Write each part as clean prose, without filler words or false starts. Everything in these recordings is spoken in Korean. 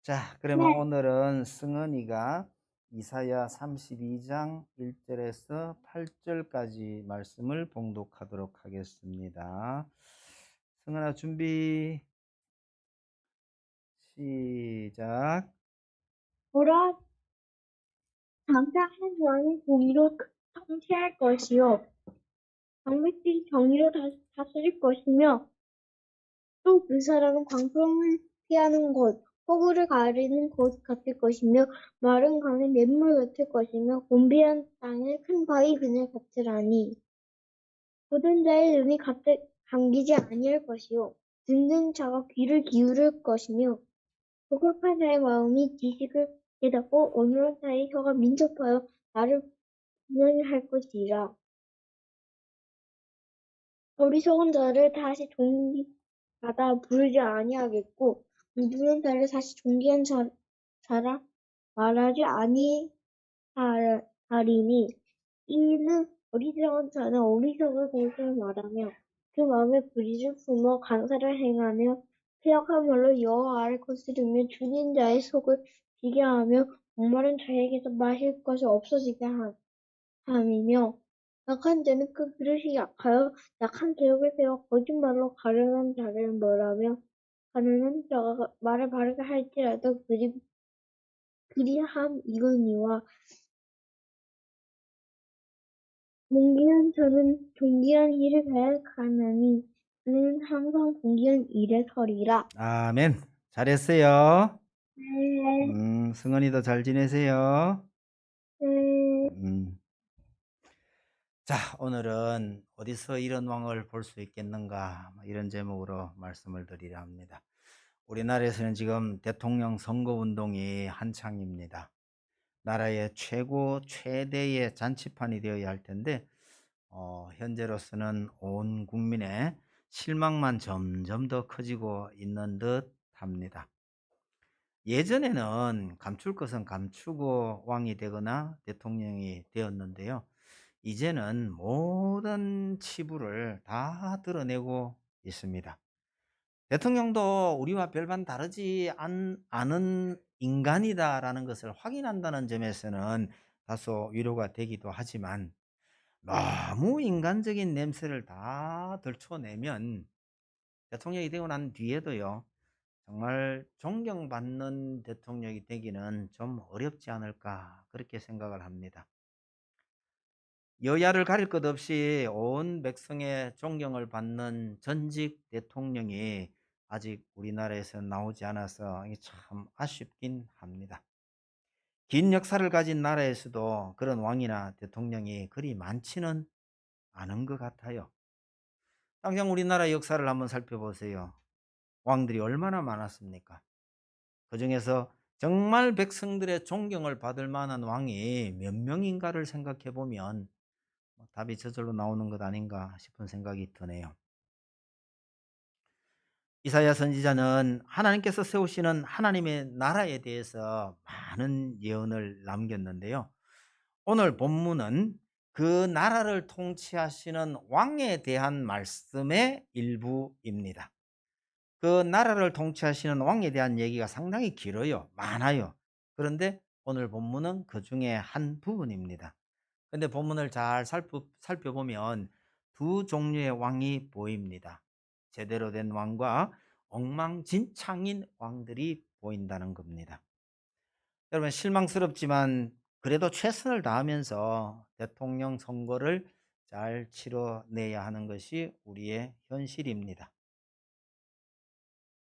자, 그러면 네. 오늘은 승은이가 이사야 32장 1절에서 8절까지 말씀을 봉독하도록 하겠습니다. 승은아 준비 시작. 보라, 장차 한 왕이 공의로 통치할 것이요 방백들이 정의로 다스릴 것이며 또 그 사람은 광풍을 피하는 곳, 폭우를 가리는 곳 같을 것이며 마른 강의 냇물 같을 것이며 곤비한 땅의 큰 바위 그늘 같으라니 모든 자의 눈이 감기지 아니할 것이요 듣는 자가 귀를 기울일 것이며 조급한 자의 마음이 지식을 깨닫고 온유한 자의 혀가 민첩하여 나를 분연히 할 것이라. 어리석은 자를 다시 존귀하다 부르지 아니하겠고 이두한 자를 다시 존귀한 자라 말하지 아니하리니 이는 어리석은 자는 어리석은 것을 말하며 그 마음에 불의를 품어 강사를 행하며 폐역한 말로 여호와를 거스르며 죽인 자의 속을 비게 하며 목마른 자에게서 마실 것이 없어지게 함이며 약한 자는 그 그릇이 약하여 약한 계획을 세워 거짓말로 가련한 자를 멸하며 가련한 자가 말을 바르게 할지라도 그리함이거니와 존귀한 자는 존귀한 일을 계획하나니 그는 항상 존귀한 일에 서리라. 아멘. 잘했어요. 네, 승은이도 잘 지내세요. 네. 음. 자, 오늘은 어디서 이런 왕을 볼 수 있겠는가? 이런 제목으로 말씀을 드리려 합니다. 우리나라에서는 지금 대통령 선거 운동이 한창입니다. 나라의 최대의 잔치판이 되어야 할 텐데 현재로서는 온 국민의 실망만 점점 더 커지고 있는 듯 합니다. 예전에는 감출 것은 감추고 왕이 되거나 대통령이 되었는데요. 이제는 모든 치부를 다 드러내고 있습니다. 대통령도 우리와 별반 다르지 않은 인간이다라는 것을 확인한다는 점에서는 다소 위로가 되기도 하지만 너무 인간적인 냄새를 다 들춰내면 대통령이 되고 난 뒤에도요, 정말 존경받는 대통령이 되기는 좀 어렵지 않을까 그렇게 생각을 합니다. 여야를 가릴 것 없이 온 백성의 존경을 받는 전직 대통령이 아직 우리나라에서 나오지 않아서 이게 참 아쉽긴 합니다. 긴 역사를 가진 나라에서도 그런 왕이나 대통령이 그리 많지는 않은 것 같아요. 당장 우리나라 역사를 한번 살펴보세요. 왕들이 얼마나 많았습니까? 그중에서 정말 백성들의 존경을 받을 만한 왕이 몇 명인가를 생각해 보면 답이 저절로 나오는 것 아닌가 싶은 생각이 드네요. 이사야 선지자는 하나님께서 세우시는 하나님의 나라에 대해서 많은 예언을 남겼는데요. 오늘 본문은 그 나라를 통치하시는 왕에 대한 말씀의 일부입니다. 그 나라를 통치하시는 왕에 대한 얘기가 상당히 길어요. 많아요. 그런데 오늘 본문은 그 중에 한 부분입니다. 근데 본문을 잘 살펴보면 두 종류의 왕이 보입니다. 제대로 된 왕과 엉망진창인 왕들이 보인다는 겁니다. 여러분 실망스럽지만 그래도 최선을 다하면서 대통령 선거를 잘 치러내야 하는 것이 우리의 현실입니다.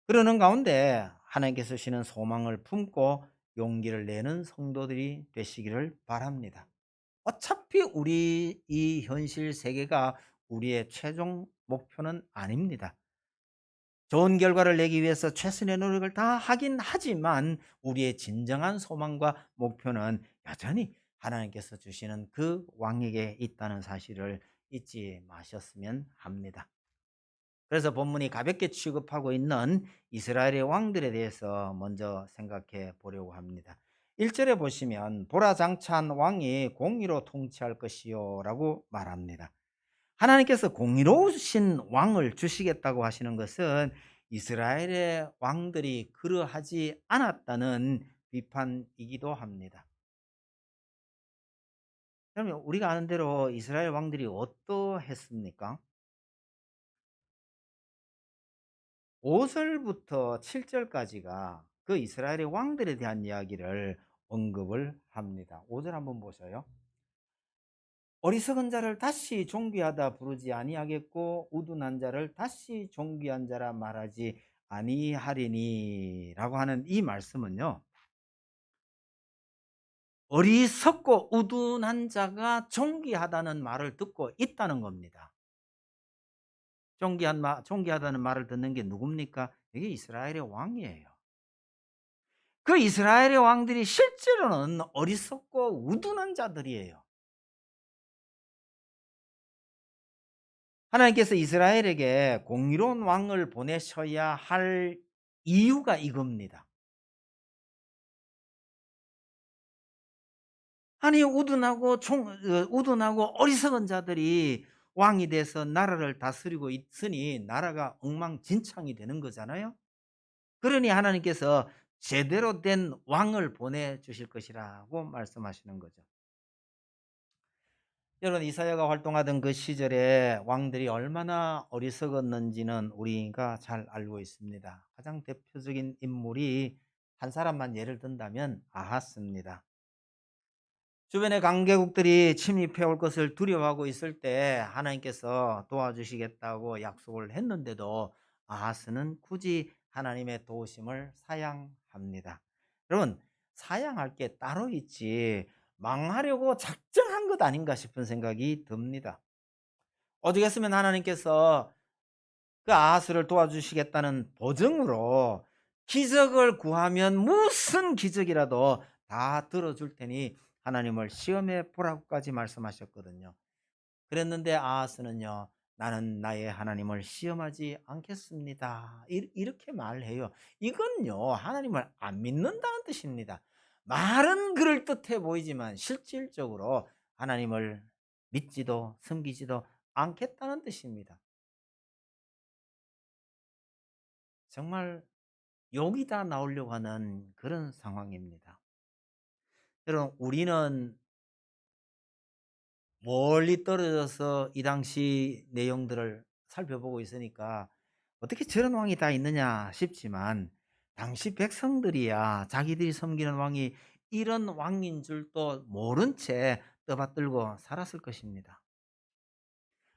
그러는 가운데 하나님께서 주시는 소망을 품고 용기를 내는 성도들이 되시기를 바랍니다. 어차피 우리 이 현실 세계가 우리의 최종 목표는 아닙니다. 좋은 결과를 내기 위해서 최선의 노력을 다 하긴 하지만 우리의 진정한 소망과 목표는 여전히 하나님께서 주시는 그 왕에게 있다는 사실을 잊지 마셨으면 합니다. 그래서 본문이 가볍게 취급하고 있는 이스라엘의 왕들에 대해서 먼저 생각해 보려고 합니다. 1절에 보시면 보라 장차한 왕이 공의로 통치할 것이요 라고 말합니다. 하나님께서 공의로우신 왕을 주시겠다고 하시는 것은 이스라엘의 왕들이 그러하지 않았다는 비판이기도 합니다. 그러면 우리가 아는 대로 이스라엘 왕들이 어떠했습니까? 5 절부터 7 절까지가 그 이스라엘의 왕들에 대한 이야기를 언급을 합니다. 5절 한번 보셔요. 어리석은 자를 다시 존귀하다 부르지 아니하겠고 우둔한 자를 다시 존귀한 자라 말하지 아니하리니라고 하는 이 말씀은요. 어리석고 우둔한 자가 존귀하다는 말을 듣고 있다는 겁니다. 존귀하다는 말을 듣는 게 누굽니까? 이게 이스라엘의 왕이에요. 그 이스라엘의 왕들이 실제로는 어리석고 우둔한 자들이에요. 하나님께서 이스라엘에게 공의로운 왕을 보내셔야 할 이유가 이겁니다. 아니 우둔하고 어리석은 자들이 왕이 돼서 나라를 다스리고 있으니 나라가 엉망진창이 되는 거잖아요. 그러니 하나님께서 제대로 된 왕을 보내주실 것이라고 말씀하시는 거죠. 여러분 이사야가 활동하던 그 시절에 왕들이 얼마나 어리석었는지는 우리가 잘 알고 있습니다. 가장 대표적인 인물이 한 사람만 예를 든다면 아하스입니다. 주변의 강대국들이 침입해 올 것을 두려워하고 있을 때 하나님께서 도와주시겠다고 약속을 했는데도 아하스는 굳이 하나님의 도우심을 사양합니다. 여러분 사양할 게 따로 있지 망하려고 작정한 것 아닌가 싶은 생각이 듭니다. 오죽했으면 하나님께서 그 아하스를 도와주시겠다는 보증으로 기적을 구하면 무슨 기적이라도 다 들어줄 테니 하나님을 시험해 보라고까지 말씀하셨거든요. 그랬는데 아하스는요. "나는 나의 하나님을 시험하지 않겠습니다." 이렇게 말해요. 이건요. 하나님을 안 믿는다는 뜻입니다. 말은 그럴듯해 보이지만 실질적으로 하나님을 믿지도 섬기지도 않겠다는 뜻입니다. 정말 욕이 다 나오려고 하는 그런 상황입니다. 여러분 우리는 멀리 떨어져서 이 당시 내용들을 살펴보고 있으니까 '어떻게 저런 왕이 다 있느냐.' 싶지만 당시 백성들이야 자기들이 섬기는 왕이 이런 왕인 줄도 모른 채 떠받들고 살았을 것입니다.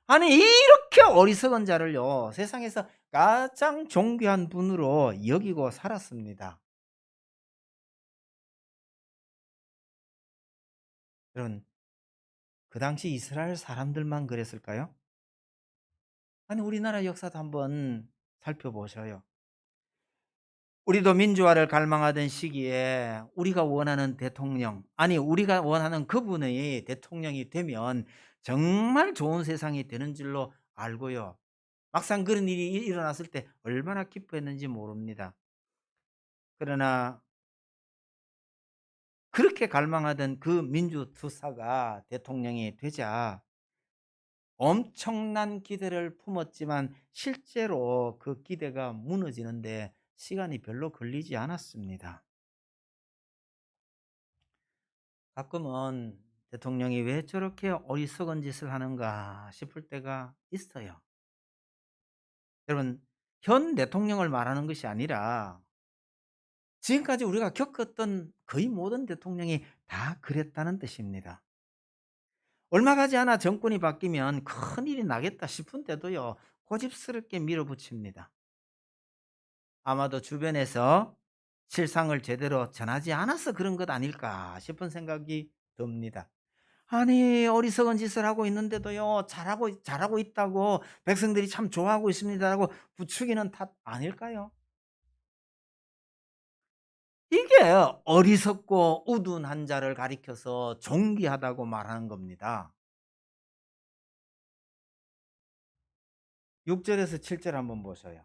아니 이렇게 어리석은 자를요 세상에서 가장 존귀한 분으로 여기고 살았습니다. 여러분 그 당시 이스라엘 사람들만 그랬을까요? 아니 우리나라 역사도 한번 살펴보셔요. 우리도 민주화를 갈망하던 시기에 우리가 원하는 대통령, 아니 우리가 원하는 그분이 대통령이 되면 정말 좋은 세상이 되는 줄로 알고요. 막상 그런 일이 일어났을 때 얼마나 기뻐했는지 모릅니다. 그러나 그렇게 갈망하던 그 민주투사가 대통령이 되자 엄청난 기대를 품었지만 실제로 그 기대가 무너지는데 시간이 별로 걸리지 않았습니다. 가끔은 대통령이 왜 저렇게 어리석은 짓을 하는가 싶을 때가 있어요. 여러분, 현 대통령을 말하는 것이 아니라 지금까지 우리가 겪었던 거의 모든 대통령이 다 그랬다는 뜻입니다. 얼마 가지 않아 정권이 바뀌면 큰일이 나겠다 싶은데도요, 고집스럽게 밀어붙입니다. 아마도 주변에서 실상을 제대로 전하지 않아서 그런 것 아닐까 싶은 생각이 듭니다. 아니 어리석은 짓을 하고 있는데도요 잘하고 있다고 백성들이 참 좋아하고 있습니다라고 부추기는 탓 아닐까요? 이게 어리석고 우둔한 자를 가리켜서 존귀하다고 말하는 겁니다. 6 절에서 7절 한번 보셔요.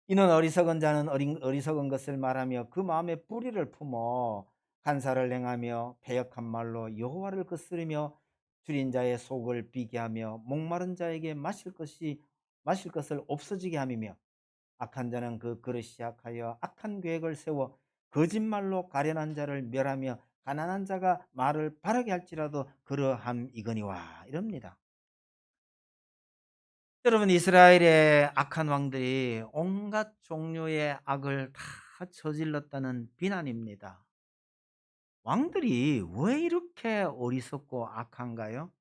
이는 어리석은 자는 어리석은 것을 말하며 그 마음에 뿌리를 품어 간사를 행하며 패역한 말로 여호와를 거스르며 줄인 자의 속을 비게 하며 목마른 자에게 마실 것이 마실 것을 없어지게 함이며 악한 자는 그 그릇 시작하여 악한 계획을 세워 거짓말로 가련한 자를 멸하며 가난한 자가 말을 바르게 할지라도 그러함이거니와 이럽니다. 여러분 이스라엘의 악한 왕들이 온갖 종류의 악을 다 저질렀다는 비난입니다. 왕들이 왜 이렇게 어리석고 악한가요?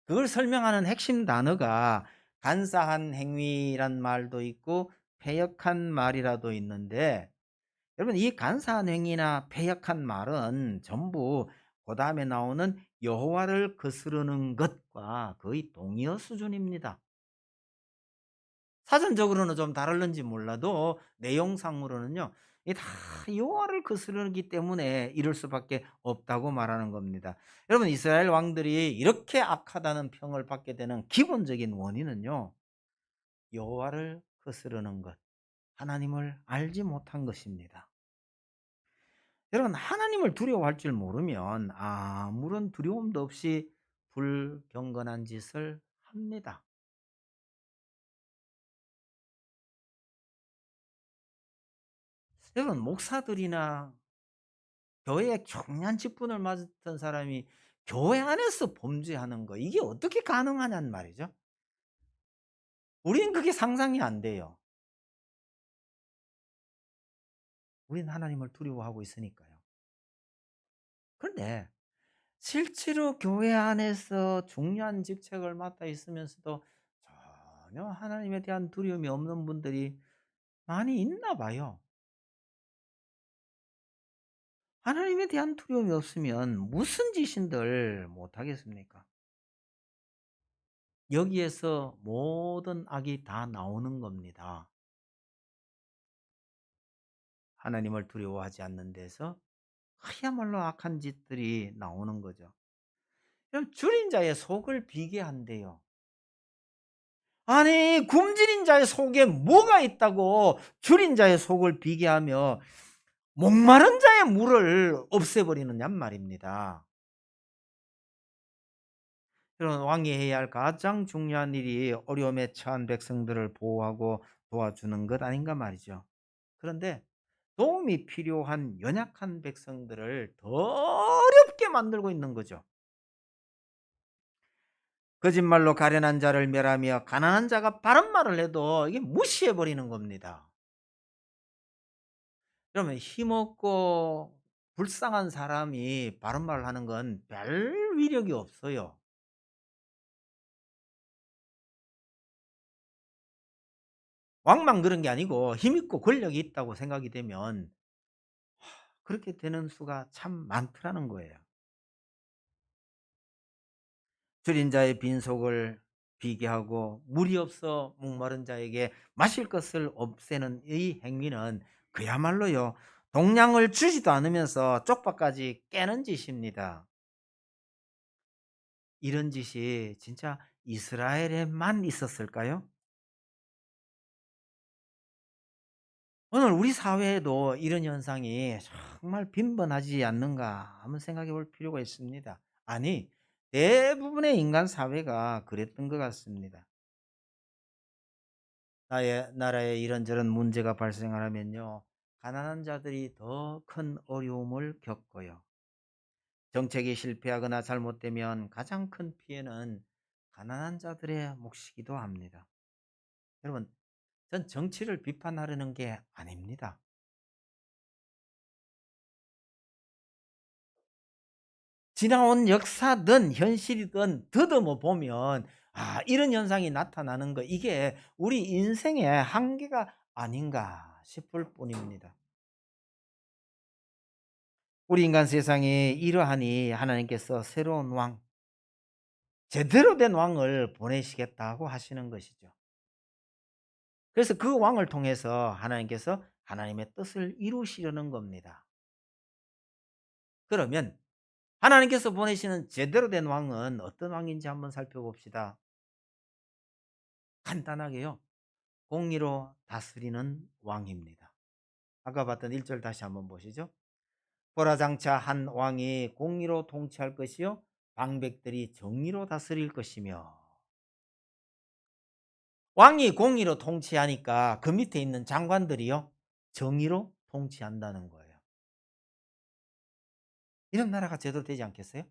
그걸 설명하는 핵심 단어가 간사한 행위란 말도 있고 패역한 말이라도 있는데 여러분 이 간사한 행위나 패역한 말은 전부 그다음에 나오는 여호와를 거스르는 것과 거의 동의어 수준입니다. 사전적으로는 좀 다를는지 몰라도 내용상으로는요. 이게 다 여호와를 거스르기 때문에 이럴 수밖에 없다고 말하는 겁니다. 여러분 이스라엘 왕들이 이렇게 악하다는 평을 받게 되는 기본적인 원인은요. 여호와를 거스르는 것, 하나님을 알지 못한 것입니다. 여러분 하나님을 두려워할 줄 모르면 아무런 두려움도 없이 불경건한 짓을 합니다. 여러분 목사들이나 교회에 중요한 직분을 맡은 사람이 교회 안에서 범죄하는 거 이게 어떻게 가능하냔 말이죠. 우리는 그게 상상이 안 돼요. 우리는 하나님을 두려워하고 있으니까요. 그런데 실제로 교회 안에서 중요한 직책을 맡아 있으면서도 전혀 하나님에 대한 두려움이 없는 분들이 많이 있나 봐요. 하나님에 대한 두려움이 없으면 무슨 짓인들 못하겠습니까? 여기에서 모든 악이 다 나오는 겁니다. 하나님을 두려워하지 않는 데서 그야말로 악한 짓들이 나오는 거죠. 그럼 줄인 자의 속을 비게 한대요. 아니 굶주린 자의 속에 뭐가 있다고 줄인 자의 속을 비게 하며 목마른 자의 물을 없애버리느냔 말입니다. 그런 왕이 해야 할 가장 중요한 일이 어려움에 처한 백성들을 보호하고 도와주는 것 아닌가 말이죠. 그런데 도움이 필요한 연약한 백성들을 더 어렵게 만들고 있는 거죠. 거짓말로 가련한 자를 멸하며 가난한 자가 바른 말을 해도 이게 무시해 버리는 겁니다. 그러면 힘없고 불쌍한 사람이 바른 말을 하는 건 별 위력이 없어요. 왕만 그런 게 아니고 힘있고 권력이 있다고 생각이 되면 그렇게 되는 수가 참 많더라는 거예요. 줄인 자의 빈속을 비게 하고 물이 없어 목마른 자에게 마실 것을 없애는 이 행위는 그야말로요. 동량을 주지도 않으면서 쪽박까지 깨는 짓입니다. 이런 짓이 진짜 이스라엘에만 있었을까요? 오늘 우리 사회에도 이런 현상이 정말 빈번하지 않는가 한번 생각해 볼 필요가 있습니다. 아니, 대부분의 인간 사회가 그랬던 것 같습니다. 나라에 이런저런 문제가 발생하면요. 가난한 자들이 더 큰 어려움을 겪어요. 정책이 실패하거나 잘못되면 가장 큰 피해는 가난한 자들의 몫이기도 합니다. 여러분, 전 정치를 비판하려는 게 아닙니다. 지나온 역사든 현실이든 더듬어 보면 이런 현상이 나타나는 거 이게 우리 인생의 한계가 아닌가 싶을 뿐입니다. 우리 인간 세상에 이러하니 하나님께서 새로운 왕, 제대로 된 왕을 보내시겠다고 하시는 것이죠. 그래서 그 왕을 통해서 하나님께서 하나님의 뜻을 이루시려는 겁니다. 그러면 하나님께서 보내시는 제대로 된 왕은 어떤 왕인지 한번 살펴봅시다. 간단하게요. 공의로 다스리는 왕입니다. 아까 봤던 1절 다시 한번 보시죠. 보라 장차 한 왕이 공의로 통치할 것이요 방백들이 정의로 다스릴 것이며 왕이 공의로 통치하니까 그 밑에 있는 장관들이요, 정의로 통치한다는 거예요. 이런 나라가 제대로 되지 않겠어요?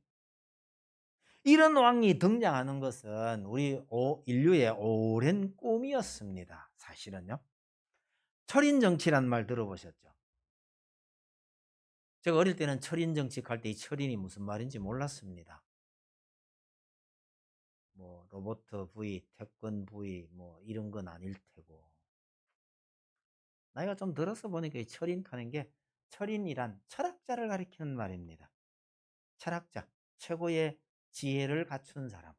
이런 왕이 등장하는 것은 우리 인류의 오랜 꿈이었습니다. 사실은요. 철인 정치란 말 들어보셨죠? 제가 어릴 때는 철인 정치할 때 이 철인이 무슨 말인지 몰랐습니다. 뭐 로버트 V, 태권 V 뭐 이런 건 아닐 테고. 나이가 좀 들어서 보니까 이 철인 하는 게, 철인이란 철학자를 가리키는 말입니다. 철학자, 최고의 지혜를 갖춘 사람.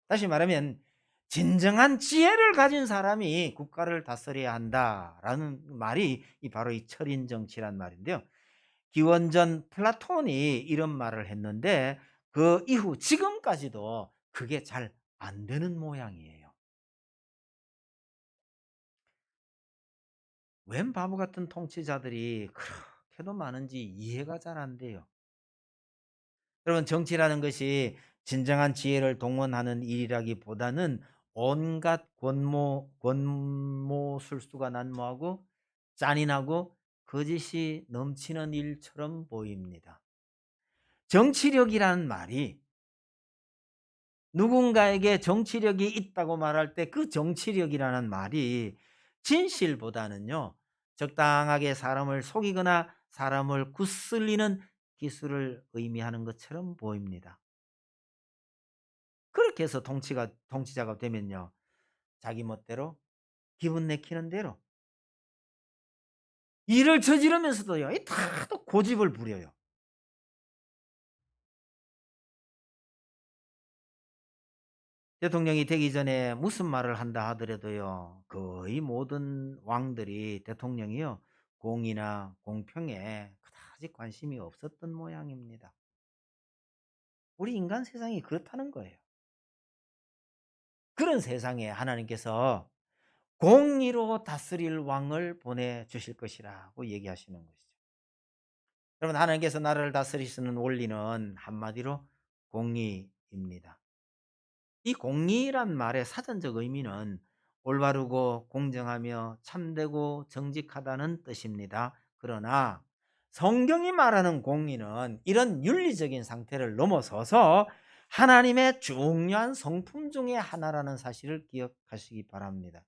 다시 말하면 진정한 지혜를 가진 사람이 국가를 다스려야 한다라는 말이 바로 이 철인 정치란 말인데요. 기원전 플라톤이 이런 말을 했는데 그 이후 지금까지도 그게 잘 안 되는 모양이에요. 웬 바보 같은 통치자들이 그렇게도 많은지 이해가 잘 안 돼요. 여러분, 정치라는 것이 진정한 지혜를 동원하는 일이라기보다는 온갖 권모술수가 난무하고 잔인하고 거짓이 넘치는 일처럼 보입니다. 정치력이라는 말이, 누군가에게 정치력이 있다고 말할 때 그 정치력이라는 말이 진실보다는요, 적당하게 사람을 속이거나 사람을 구슬리는 기술을 의미하는 것처럼 보입니다. 그렇게 해서 통치자가 되면요, 자기 멋대로 기분 내키는 대로 일을 저지르면서도요, 다또 고집을 부려요. 대통령이 되기 전에 무슨 말을 한다 하더라도요, 거의 모든 왕들이 대통령이요, 공의나 공평에 그다지 관심이 없었던 모양입니다. 우리 인간 세상이 그렇다는 거예요. 그런 세상에 하나님께서 공의로 다스릴 왕을 보내주실 것이라고 얘기하시는 것이죠. 여러분, 하나님께서 나라를 다스리시는 원리는 한마디로 공의입니다. 이 공의란 말의 사전적 의미는 올바르고 공정하며 참되고 정직하다는 뜻입니다. 그러나 성경이 말하는 공의는 이런 윤리적인 상태를 넘어서서 하나님의 중요한 성품 중의 하나라는 사실을 기억하시기 바랍니다.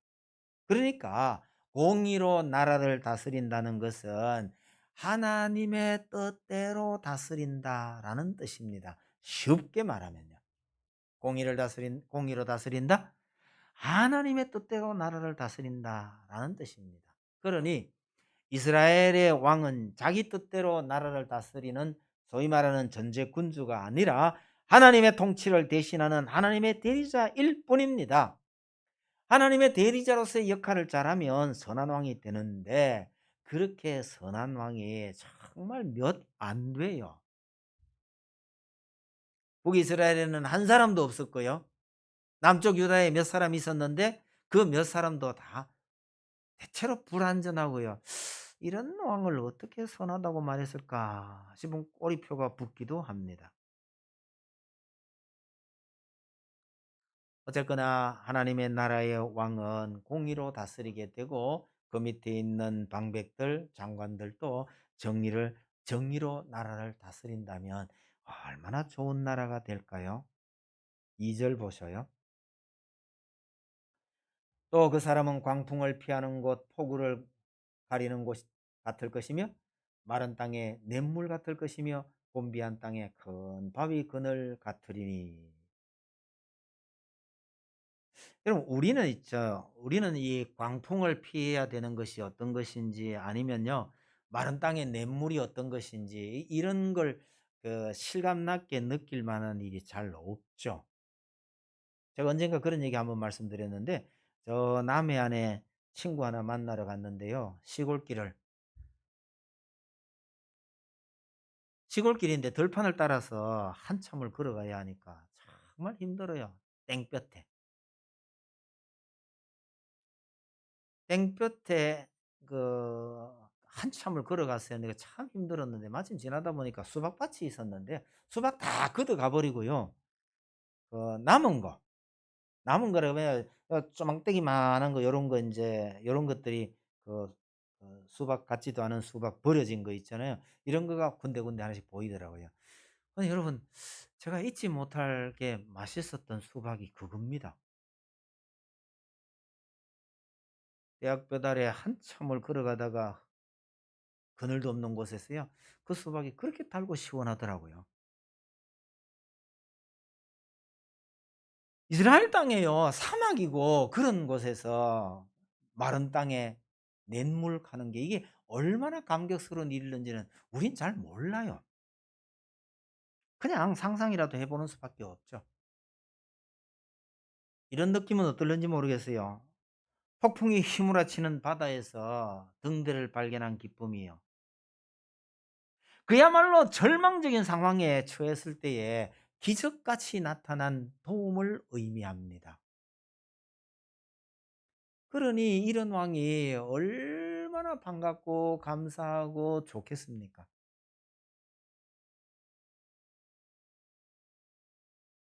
그러니까 공의로 나라를 다스린다는 것은 하나님의 뜻대로 다스린다라는 뜻입니다. 쉽게 말하면요. 공의로 다스린다? 하나님의 뜻대로 나라를 다스린다라는 뜻입니다. 그러니 이스라엘의 왕은 자기 뜻대로 나라를 다스리는 소위 말하는 전제 군주가 아니라 하나님의 통치를 대신하는 하나님의 대리자일 뿐입니다. 하나님의 대리자로서의 역할을 잘하면 선한 왕이 되는데 그렇게 선한 왕이 정말 몇 안 돼요. 북이스라엘에는 한 사람도 없었고요. 남쪽 유다에 몇 사람 있었는데 그 몇 사람도 다 대체로 불완전하고요. '이런 왕을 어떻게 선하다고 말했을까?' 싶은 꼬리표가 붙기도 합니다. 어쨌거나 하나님의 나라의 왕은 공의로 다스리게 되고 그 밑에 있는 방백들, 장관들도 정의로 나라를 다스린다면 얼마나 좋은 나라가 될까요? 2절 보셔요. 또 그 사람은 광풍을 피하는 곳, 폭우를 가리는 곳 같을 것이며 마른 땅에 냇물 같을 것이며 곤비한 땅에 큰 바위 그늘 같으리니. 여러분, 우리는 이 광풍을 피해야 되는 것이 어떤 것인지, 아니면요 마른 땅에 냇물이 어떤 것인지, 이런 걸 실감나게 느낄 만한 일이 잘 없죠. 제가 언젠가 그런 얘기 한번 말씀드렸는데, 저 남해안에 친구 하나 만나러 갔는데요. 시골길인데 들판을 따라서 한참을 걸어가야 하니까 정말 힘들어요. 땡볕에. 땡볕에 한참을 걸어갔어요. 내가 참 힘들었는데 마침 지나다 보니까 수박밭이 있었는데 수박 다 걷어가 버리고요. 남은 거, 남은 거를 그냥 쪼망때기만한 거 요런 거 인제 요런 것들이 그 수박 같지도 않은 수박 버려진 거 있잖아요. 이런 거가 군데군데 하나씩 보이더라고요. 근데 여러분, 제가 잊지 못할 게 맛있었던 수박이 그겁니다. 대학교 달에 한참을 걸어가다가 그늘도 없는 곳에서요, 그 수박이 그렇게 달고 시원하더라고요. 이스라엘 땅에요, 사막이고 그런 곳에서 마른 땅에 냇물 가는 게 이게 얼마나 감격스러운 일인지는 우린 잘 몰라요. 그냥 상상이라도 해 보는 수밖에 없죠. 이런 느낌은 어떨는지 모르겠어요. 폭풍이 휘몰아치는 바다에서 등대를 발견한 기쁨이요. 그야말로 절망적인 상황에 처했을 때에 기적같이 나타난 도움을 의미합니다. 그러니 이런 왕이 얼마나 반갑고 감사하고 좋겠습니까?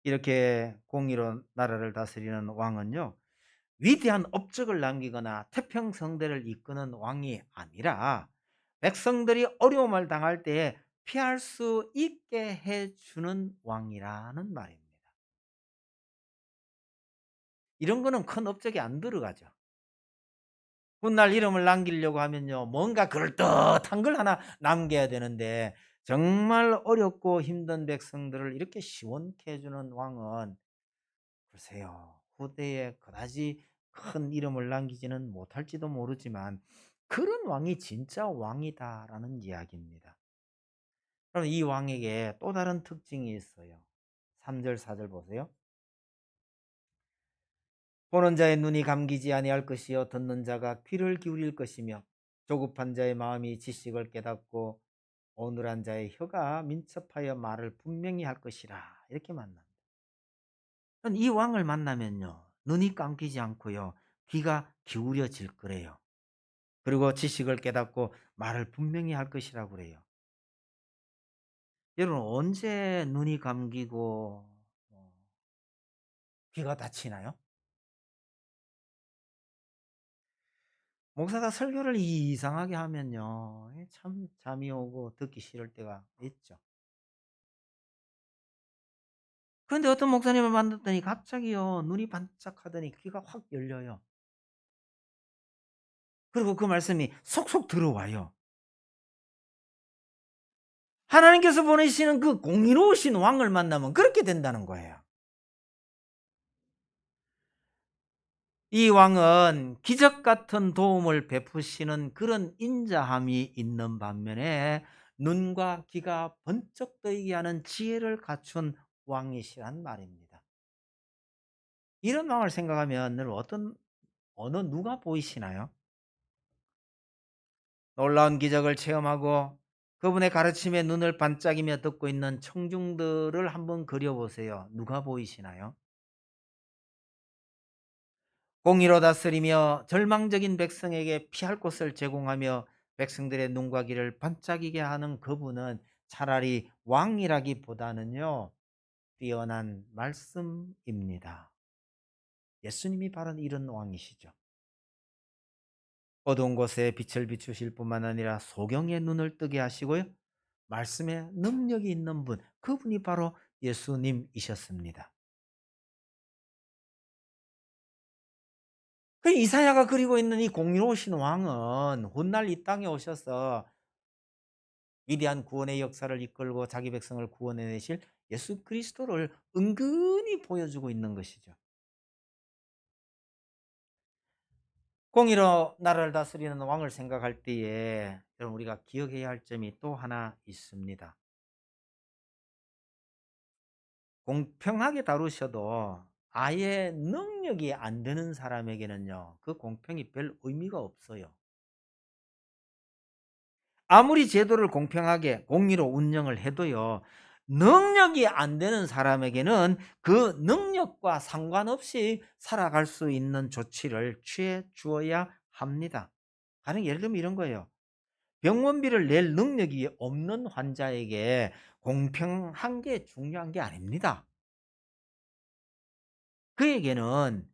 이렇게 공의로 나라를 다스리는 왕은요, 위대한 업적을 남기거나 태평성대를 이끄는 왕이 아니라 백성들이 어려움을 당할 때에 피할 수 있게 해 주는 왕이라는 말입니다. 이런 거는 큰 업적이 안 들어가죠. 훗날 이름을 남기려고 하면요, 뭔가 그럴듯한 걸 하나 남겨야 되는데, 정말 어렵고 힘든 백성들을 이렇게 시원케 해 주는 왕은 글쎄요, 후대에 그다지 큰 이름을 남기지는 못할지도 모르지만 그런 왕이 진짜 왕이다라는 이야기입니다. 그럼 이 왕에게 또 다른 특징이 있어요. 3절 4절 보세요. 보는 자의 눈이 감기지 아니할 것이요 듣는 자가 귀를 기울일 것이며 조급한 자의 마음이 지식을 깨닫고 어눌한 자의 혀가 민첩하여 말을 분명히 할 것이라. 이렇게 만납니다. 이 왕을 만나면요, 눈이 감기지 않고요, 귀가 기울여질 거래요. 그리고 지식을 깨닫고 말을 분명히 할 것이라고 그래요. 여러분, 언제 눈이 감기고 귀가 다치나요? 목사가 설교를 이상하게 하면요, 참 잠이 오고 듣기 싫을 때가 있죠. 그런데 어떤 목사님을 만났더니 갑자기요, 눈이 반짝하더니 귀가 확 열려요. 그리고 그 말씀이 속속 들어와요. 하나님께서 보내시는 그 공의로우신 왕을 만나면 그렇게 된다는 거예요. 이 왕은 기적 같은 도움을 베푸시는 그런 인자함이 있는 반면에 눈과 귀가 번쩍 뜨이게 하는 지혜를 갖춘 왕이시란 말입니다. 이런 왕을 생각하면 늘 어느 누가 보이시나요? 놀라운 기적을 체험하고 그분의 가르침에 눈을 반짝이며 듣고 있는 청중들을 한번 그려보세요. 누가 보이시나요? 공의로 다스리며 절망적인 백성에게 피할 곳을 제공하며 백성들의 눈과 귀를 반짝이게 하는 그분은 차라리 왕이라기보다는요, 뛰어난 말씀입니다. 예수님이 바로 이런 왕이시죠. 어두운 곳에 빛을 비추실 뿐만 아니라 소경의 눈을 뜨게 하시고요, 말씀에 능력이 있는 분, 그분이 바로 예수님이셨습니다. 그 이사야가 그리고 있는 이 공의로우신 왕은 훗날 이 땅에 오셔서 위대한 구원의 역사를 이끌고 자기 백성을 구원해 내실 예수 그리스도를 은근히 보여주고 있는 것이죠. 공의로 나라를 다스리는 왕을 생각할 때에 여러분, 우리가 기억해야 할 점이 또 하나 있습니다. 공평하게 다루셔도 아예 능력이 안 되는 사람에게는요, 그 공평이 별 의미가 없어요. 아무리 제도를 공평하게 공의로 운영을 해도요, 능력이 안 되는 사람에게는 그 능력과 상관없이 살아갈 수 있는 조치를 취해 주어야 합니다. 가령 예를 들면 이런 거예요. 병원비를 낼 능력이 없는 환자에게 공평한 게 중요한 게 아닙니다. 그에게는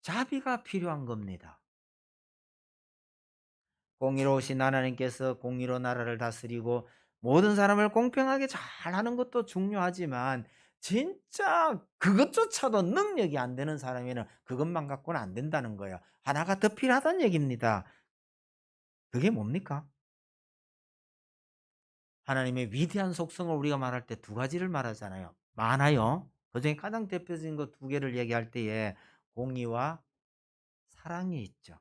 자비가 필요한 겁니다. 공의로우신 하나님께서 공의로 나라를 다스리고 모든 사람을 공평하게 잘하는 것도 중요하지만 진짜 그것조차도 능력이 안 되는 사람에는 그것만 갖고는 안 된다는 거예요. 하나가 더 필요하다는 얘기입니다. 그게 뭡니까? 하나님의 위대한 속성을 우리가 말할 때 두 가지를 말하잖아요. 많아요. 그중에 가장 대표적인 거 두 개를 얘기할 때에 공의와 사랑이 있죠.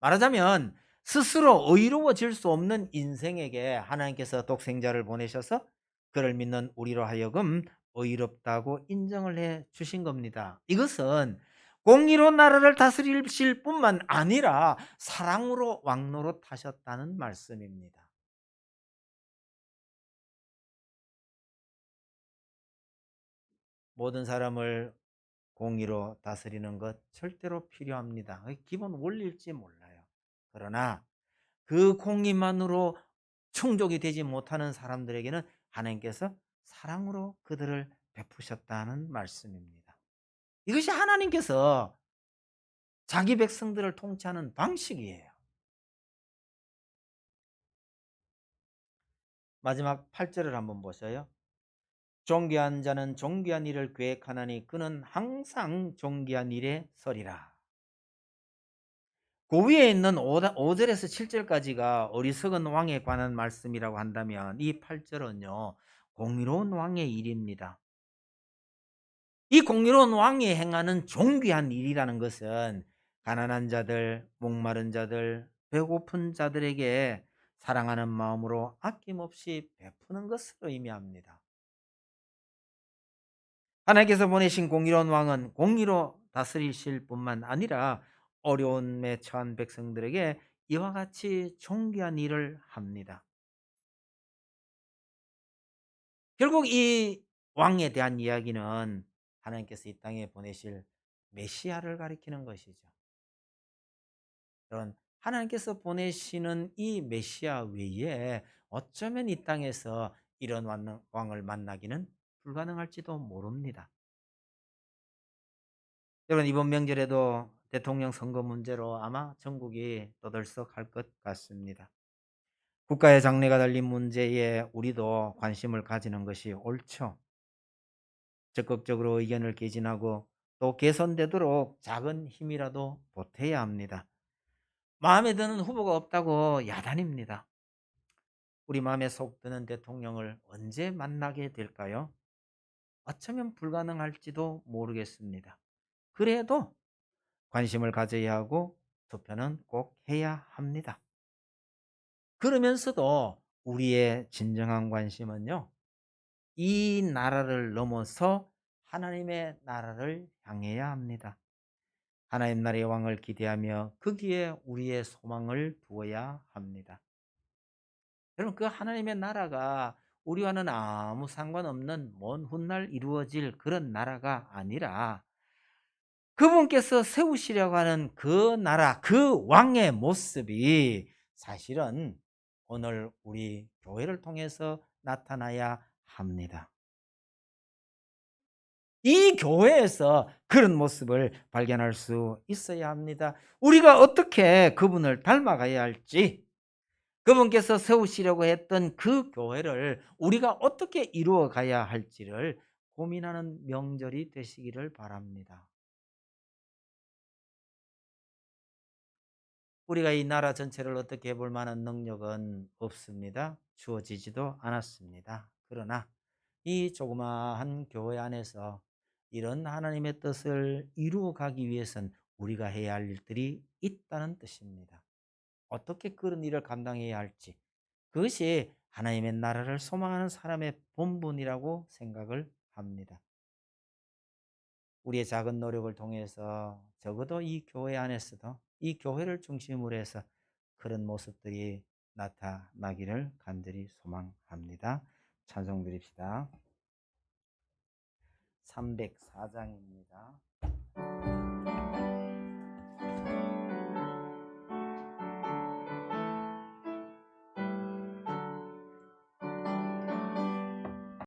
말하자면 스스로 의로워질 수 없는 인생에게 하나님께서 독생자를 보내셔서 그를 믿는 우리로 하여금 의롭다고 인정을 해 주신 겁니다. 이것은 공의로 나라를 다스리실 뿐만 아니라 사랑으로 왕노릇하셨다는 말씀입니다. 모든 사람을 공의로 다스리는 것 절대로 필요합니다. 그게 기본 원리일지 몰라요. 그러나 그 공의만으로 충족이 되지 못하는 사람들에게는 하나님께서 사랑으로 그들을 베푸셨다는 말씀입니다. 이것이 하나님께서 자기 백성들을 통치하는 방식이에요. 마지막 8절을 한번 보셔요. 존귀한 자는 존귀한 일을 계획하나니 그는 항상 존귀한 일에 서리라. 그 위에 있는 5절에서 7절까지가 어리석은 왕에 관한 말씀이라고 한다면 이 8절은요. 공의로운 왕의 일입니다. 이 공의로운 왕이 행하는 존귀한 일이라는 것은 가난한 자들, 목마른 자들, 배고픈 자들에게 사랑하는 마음으로 아낌없이 베푸는 것을 의미합니다. 하나님께서 보내신 공의로운 왕은 공의로 다스리실 뿐만 아니라 어려움에 처한 백성들에게 이와 같이 존귀한 일을 합니다. 결국 이 왕에 대한 이야기는 하나님께서 이 땅에 보내실 메시아를 가리키는 것이죠. 그런 하나님께서 보내시는 이 메시아 외에 어쩌면 이 땅에서 이런 왕을 만나기는 불가능할지도 모릅니다. 여러분 이번 명절에도 대통령 선거 문제로 아마 전국이 떠들썩할 것 같습니다. 국가의 장래가 달린 문제에 우리도 관심을 가지는 것이 옳죠. 적극적으로 의견을 개진하고 또 개선되도록 작은 힘이라도 보태야 합니다. 마음에 드는 후보가 없다고 야단입니다. 우리 마음에 속 드는 대통령을 언제 만나게 될까요? 어쩌면 불가능할지도 모르겠습니다. 그래도 관심을 가져야 하고 투표는 꼭 해야 합니다. 그러면서도 우리의 진정한 관심은요. 이 나라를 넘어서 하나님의 나라를 향해야 합니다. 하나님 나라의 왕을 기대하며 거기에 우리의 소망을 두어야 합니다. 여러분 그 하나님의 나라가 우리와는 아무 상관없는 먼 훗날 이루어질 그런 나라가 아니라 그분께서 세우시려고 하는 그 나라, 그 왕의 모습이 사실은 오늘 우리 교회를 통해서 나타나야 합니다. 이 교회에서 그런 모습을 발견할 수 있어야 합니다. 우리가 어떻게 그분을 닮아가야 할지, 그분께서 세우시려고 했던 그 교회를 우리가 어떻게 이루어 가야 할지를 고민하는 명절이 되시기를 바랍니다. 우리가 이 나라 전체를 어떻게 해볼 만한 능력은 없습니다. 주어지지도 않았습니다. 그러나 이 조그마한 교회 안에서 이런 하나님의 뜻을 이루어 가기 위해선 우리가 해야 할 일들이 있다는 뜻입니다. 어떻게 그런 일을 감당해야 할지, 그것이 하나님의 나라를 소망하는 사람의 본분이라고 생각을 합니다. 우리의 작은 노력을 통해서 적어도 이 교회 안에서도 이 교회를 중심으로 해서 그런 모습들이 나타나기를 간절히 소망합니다. 찬송 드립시다. 304장입니다.